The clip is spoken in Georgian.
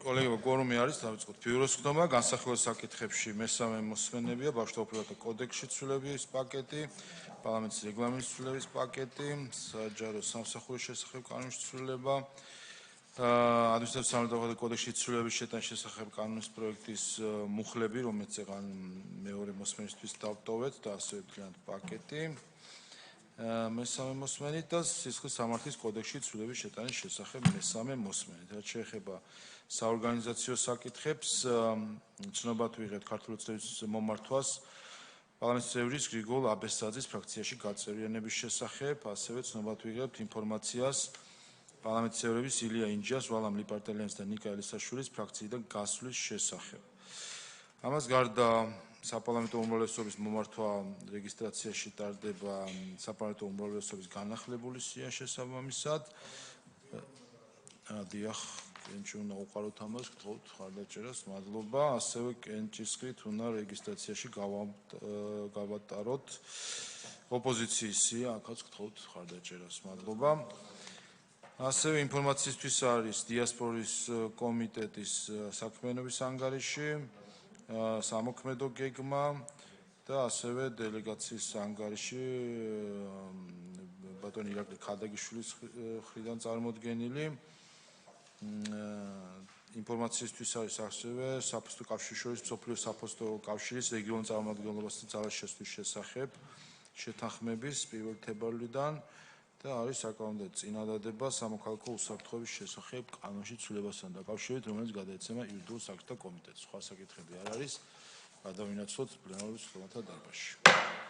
კოლეგებო, კვორუმი არის, დავიწყოთ ბიუროს ხდომა, განსახილველ საკითხებში მესამე მოსმენებია, ბავშვთა ოფიციალთა კოდექსში ცვლილების პაკეტი, პარლამენტის რეგლამენტის ცვლილების პაკეტი, საჯარო სამსახურის შესახებ კანონის ცვლილება, ადმინისტრაციულ-სამართლებრივ კოდექსში ცვლილების შეტანის შესახებ კანონის პროექტის მუხლები, რომელიც წეგან მეორე მოსმენისთვის დავტოვეთ და ასევე მთლიანად პაკეტი. მესამე მოსმენით და სისხლის სამართლის კოდექსში ცვლილების შეტანის შესახებ მესამე მოსმენით. რაც შეეხება საორგანიზაციო საკითხებს, ცნობად ვიღებთ ქართული წრეების მომართვას პარლამენტის წევრის გრიგოლ აბესაძის ფრაქციაში გაწევრიანების შესახებ, ასევე ცნობად ვიღებთ ინფორმაციას პარლამენტის წევრების ილია ინჯას, ვალამ ლიპარტელიანის და ნიკა ელისაშვილის ფრაქციიდან გასვლის შესახებ. ამას გარდა საპარლამენტო უმრავლესობის მომართვა რეგისტრაციაში ტარდება საპარლამენტო უმრავლესობის განახლებული სია შესაბამისად. დიახ, კენჭი უნდა უყაროთ ამას, გთხოვთ ხარდაჭერას, მადლობა. ასევე კენჭისყრით უნდა რეგისტრაციაში გავატაროთ ოპოზიციის სია, აქაც გთხოვთ ხარდაჭერას, მადლობა. ასევე ინფორმაციისთვის არის დიასპორის კომიტეტის საქმიანობის ანგარიში, სამოქმედო გეგმა და ასევე დელეგაციის ანგარიში ბატონ ირაკლი ქადაგიშვილის მხრიდან წარმოდგენილი. ინფორმაციისთვის არის ასევე საფოსტო კავშირის შორის მსოფლიო საფოსტო კავშირის რეგიონულ წარმომადგენლობასთან ძალას შესვლის შესახებ შეთანხმების 1 თებერვლიდან და არის საკანონმდებლო წინადადება სამოქალაქო უსაფრთხოების შესახებ კანონში ცვლილებასთან დაკავშირებით, რომელიც გადაეცემა იურიდიულ საკითხთა კომიტეტს. სხვა საკითხები არ არის, გადავინაცვლოთ პლენარულ სხდომათა დარბაზში.